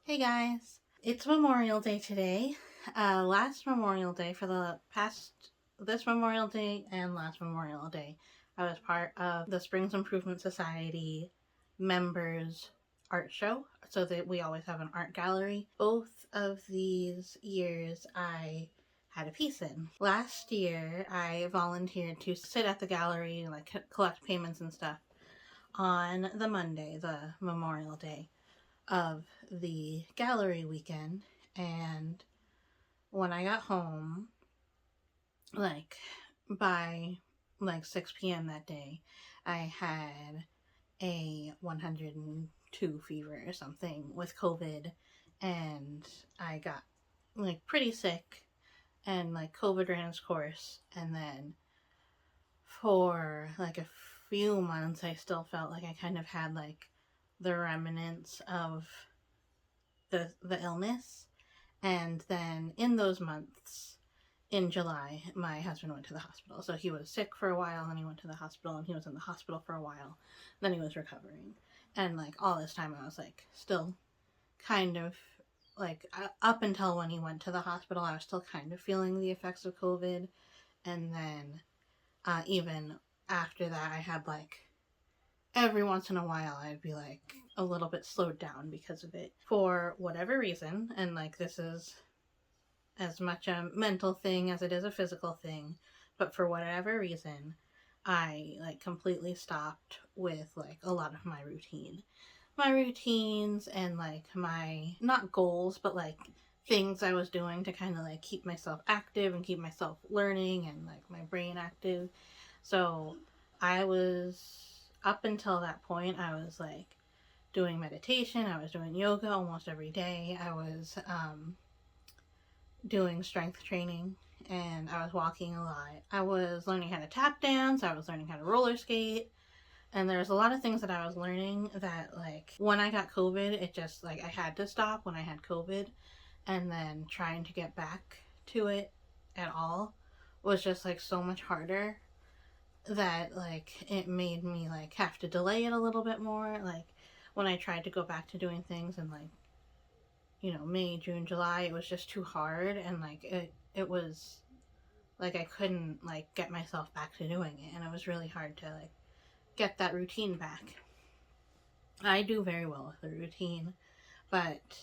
Hey guys, it's Memorial Day today. Last Memorial Day for the past this Memorial Day and last Memorial Day, I was part of the Springs Improvement Society members art show. So that we always have an art gallery. Both of these years, I had a piece in. Last year, I volunteered to sit at the gallery and like collect payments and stuff on the Monday, the Memorial Day of the gallery weekend. And when I got home, like by like 6 p.m. that day, I had a 102 fever or something with COVID, and I got like pretty sick, and like COVID ran its course. And then for like a few months, I still felt like I kind of had like the remnants of the illness. And then in those months, in July, my husband went to the hospital. So he was sick for a while, and he went to the hospital, and he was in the hospital for a while. Then he was recovering. And like all this time, I was like still kind of like up until when he went to the hospital, I was still kind of feeling the effects of COVID. And then even after that, I had like every once in a while I'd be like a little bit slowed down because of it for whatever reason. And like this is as much a mental thing as it is a physical thing, but for whatever reason, I like completely stopped with like a lot of my routines and like my not goals, but like things I was doing to kind of like keep myself active and keep myself learning and like my brain active. So I was up until that point, I was like doing meditation, I was doing yoga almost every day. I was doing strength training, and I was walking a lot. I was learning how to tap dance, I was learning how to roller skate, and there's a lot of things that I was learning that like when I got COVID, it just like I had to stop when I had COVID, and then trying to get back to it at all was just like so much harder that like it made me like have to delay it a little bit more. Like when I tried to go back to doing things in like May, June, July, it was just too hard, and like it was like I couldn't like get myself back to doing it, and it was really hard to like get that routine back. I do very well with the routine, but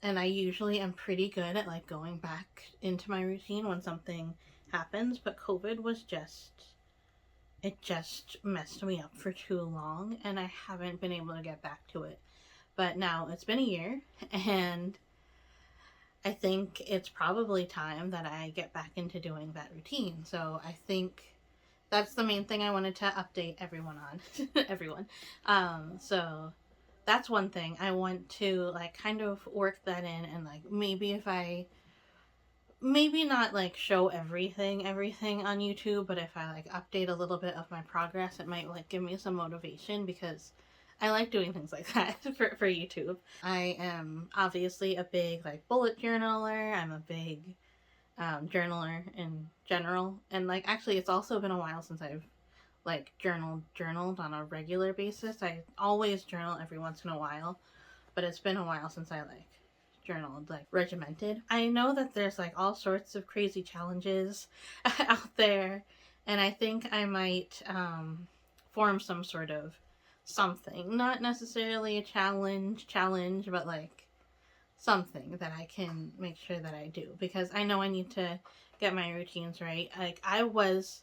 and I usually am pretty good at like going back into my routine when something happens, but COVID was just it just messed me up for too long, and I haven't been able to get back to it. But now it's been a year, and I think it's probably time that I get back into doing that routine. So I think that's the main thing I wanted to update everyone on. Everyone. So that's one thing. I want to like kind of work that in, and like maybe if I maybe not like show everything on YouTube, but if I like update a little bit of my progress, it might like give me some motivation, because I like doing things like that for YouTube. I am obviously a big like bullet journaler. I'm a big journaler in general, and like actually it's also been a while since I've like journaled on a regular basis. I always journal every once in a while, but it's been a while since I like journaled like regimented. I know that there's like all sorts of crazy challenges out there, and I think I might form some sort of something, not necessarily a challenge, but like something that I can make sure that I do, because I know I need to get my routines right. Like I was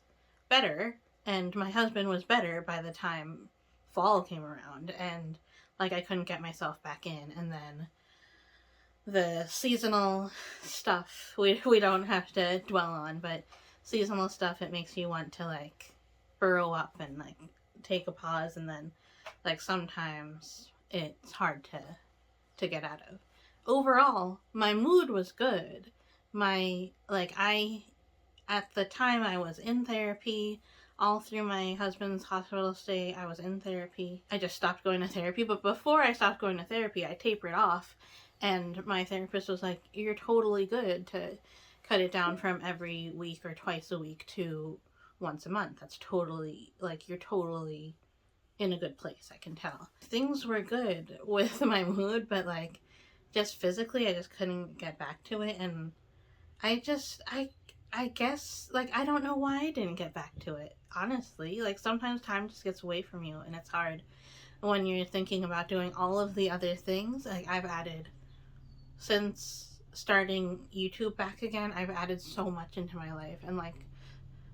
better, and my husband was better by the time fall came around, and like I couldn't get myself back in. And then the seasonal stuff we don't have to dwell on, but seasonal stuff, it makes you want to like burrow up and like take a pause, and then like sometimes it's hard to get out of. Overall, my mood was good. My like I At the time I was in therapy. All through my husband's hospital stay, I was in therapy. I just stopped going to therapy, but before I stopped going to therapy, I tapered off, and my therapist was like, "You're totally good to cut it down from every week or twice a week to once a month. That's totally like you're totally in a good place, I can tell." Things were good with my mood, but like just physically, I just couldn't get back to it. And I guess, like, I don't know why I didn't get back to it, honestly. Like, sometimes time just gets away from you, and it's hard when you're thinking about doing all of the other things. Like, I've added, since starting YouTube back again, I've added so much into my life, and, like,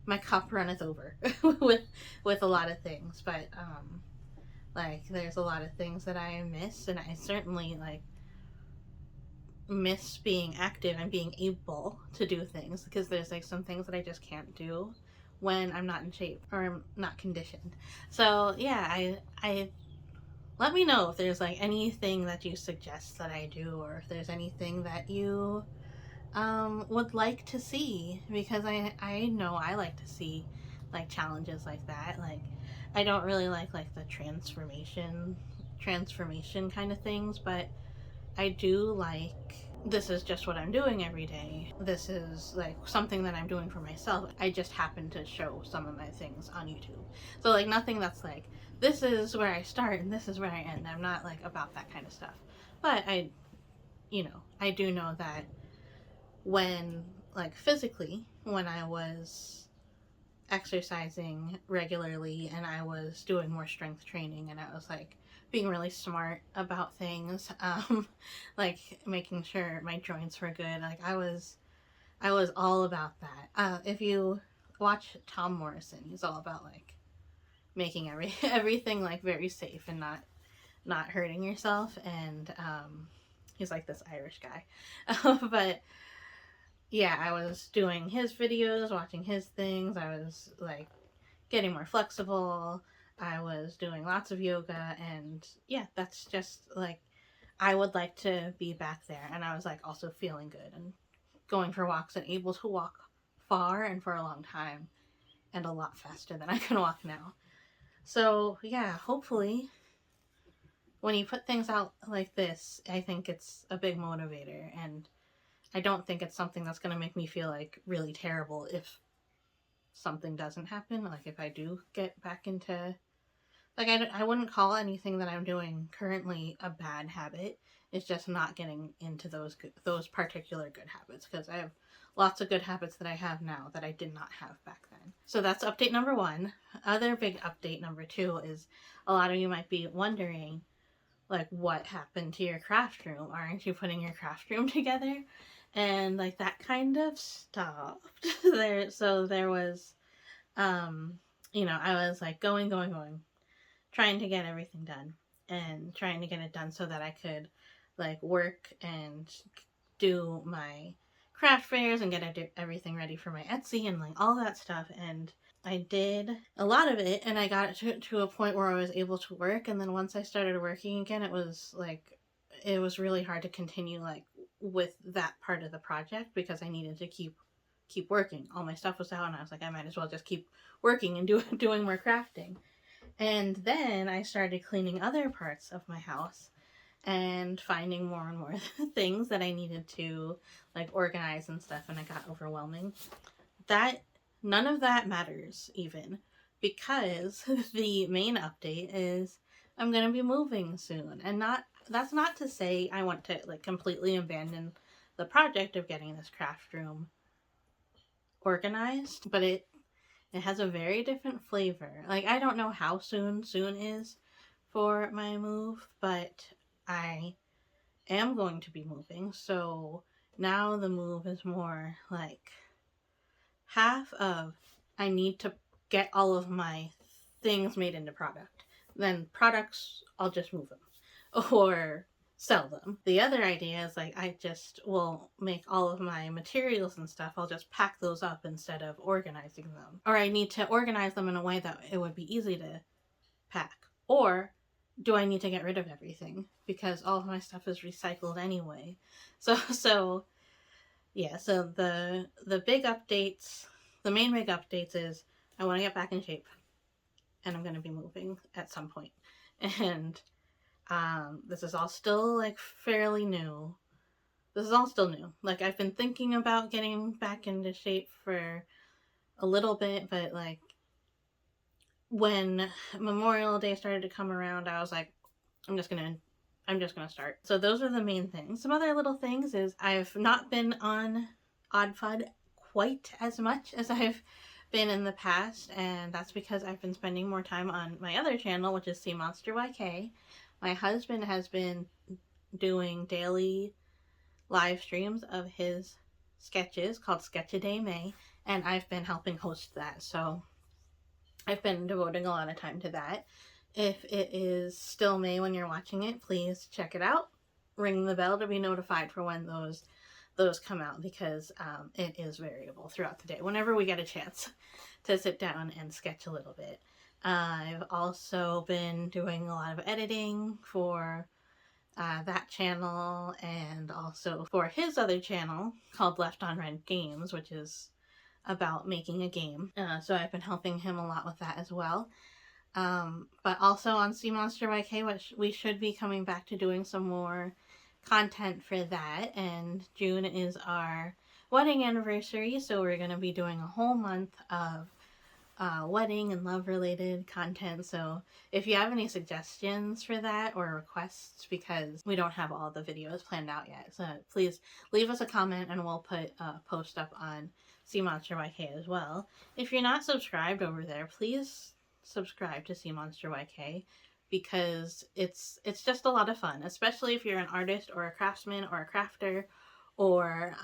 my cup runneth over with a lot of things. But, like, there's a lot of things that I miss, and I certainly, like, miss being active and being able to do things, because there's like some things that I just can't do when I'm not in shape or I'm not conditioned. So yeah, I let me know if there's like anything that you suggest that I do, or if there's anything that you would like to see, because I know I like to see like challenges like that. Like, I don't really like the transformation kind of things, but I do like, this is just what I'm doing every day. This is like something that I'm doing for myself. I just happen to show some of my things on YouTube. So like nothing that's like, this is where I start and this is where I end. I'm not like about that kind of stuff. But I do know that when, like, physically, when I was exercising regularly and I was doing more strength training and I was like being really smart about things, like making sure my joints were good. Like, I was all about that. If you watch Tom Morrison, he's all about like making everything like very safe and not hurting yourself. And he's like this Irish guy. But yeah, I was doing his videos, watching his things. I was like getting more flexible. I was doing lots of yoga, and yeah, that's just like, I would like to be back there. And I was like also feeling good and going for walks and able to walk far and for a long time and a lot faster than I can walk now. So yeah, hopefully when you put things out like this, I think it's a big motivator, and I don't think it's something that's going to make me feel like really terrible if something doesn't happen. Like, if I do get back into, like, I wouldn't call anything that I'm doing currently a bad habit. It's just not getting into those particular good habits, because I have lots of good habits that I have now that I did not have back then. So that's update number 1. Other big update number 2 is, a lot of you might be wondering, like, what happened to your craft room? Aren't you putting your craft room together? And like that kind of stopped there. So there was, I was like going, trying to get everything done and trying to get it done so that I could like work and do my craft fairs and get everything ready for my Etsy and like all that stuff. And I did a lot of it, and I got to a point where I was able to work. And then once I started working again, it was really hard to continue like with that part of the project, because I needed to keep working. All my stuff was out, and I was like, I might as well just keep working and doing more crafting. And then I started cleaning other parts of my house and finding more and more things that I needed to like organize and stuff, and it got overwhelming. That None of that matters even, because the main update is I'm going to be moving soon. And that's not to say I want to like completely abandon the project of getting this craft room organized, but it has a very different flavor. Like, I don't know how soon is for my move, but I am going to be moving. So now the move is more like half of, I need to get all of my things made into product. Then products, I'll just move them or sell them. The other idea is like, I just will make all of my materials and stuff, I'll just pack those up instead of organizing them. Or I need to organize them in a way that it would be easy to pack. Or do I need to get rid of everything? Because all of my stuff is recycled anyway. So yeah, so the big updates, the main big updates is I want to get back in shape, and I'm going to be moving at some point. And this is all still like fairly new. This is all still new. Like, I've been thinking about getting back into shape for a little bit, but like when Memorial Day started to come around, I was like, I'm just gonna start. So those are the main things. Some other little things is I've not been on oddfud quite as much as I've been in the past, and that's because I've been spending more time on my other channel, which is Sea Monster YK. My husband has been doing daily live streams of his sketches called Sketch a Day May, and I've been helping host that, so I've been devoting a lot of time to that. If it is still May when you're watching it, please check it out. Ring the bell to be notified for when those come out, because it is variable throughout the day whenever we get a chance to sit down and sketch a little bit. I've also been doing a lot of editing for that channel, and also for his other channel called Left on Red Games, which is about making a game. So I've been helping him a lot with that as well. But also on Sea Monster YK, which we should be coming back to doing some more content for that. And June is our wedding anniversary, so we're going to be doing a whole month of wedding and love related content. So if you have any suggestions for that or requests, because we don't have all the videos planned out yet, so please leave us a comment and we'll put a post up on Sea Monster YK as well. If you're not subscribed over there, please subscribe to Sea Monster YK, because it's just a lot of fun, especially if you're an artist or a craftsman or a crafter or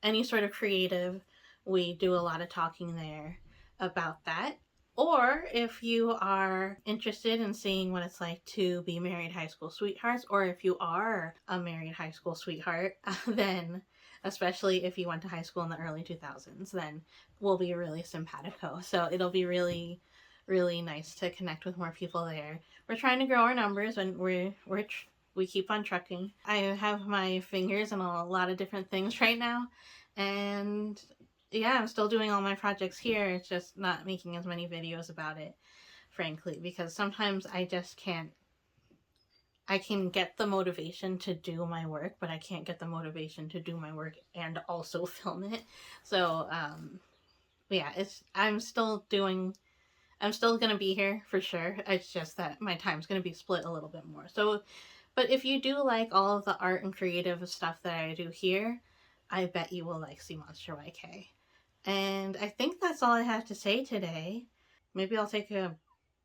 any sort of creative. We do a lot of talking there about that. Or if you are interested in seeing what it's like to be married high school sweethearts, or if you are a married high school sweetheart, then especially if you went to high school in the early 2000s, then we'll be really simpatico. So it'll be really, really nice to connect with more people there. We're trying to grow our numbers, and we keep on trucking. I have my fingers in a lot of different things right now, and yeah, I'm still doing all my projects here. It's just not making as many videos about it, frankly, because sometimes I just can't. I can get the motivation to do my work, but I can't get the motivation to do my work and also film it. So, yeah, I'm still gonna be here for sure. It's just that my time's gonna be split a little bit more. So, but if you do like all of the art and creative stuff that I do here, I bet you will like Sea Monster YK. And I think that's all I have to say today. Maybe I'll take a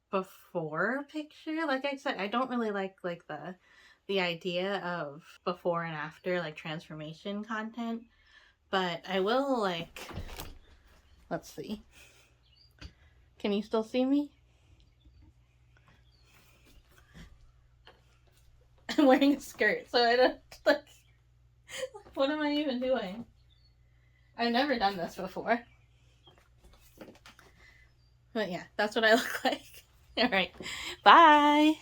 before picture. Like I said, I don't really like the idea of before and after, like, transformation content. But I will, like, let's see. Can you still see me? I'm wearing a skirt, so I don't, like, what am I even doing? I've never done this before. But yeah, that's what I look like. Alright, bye!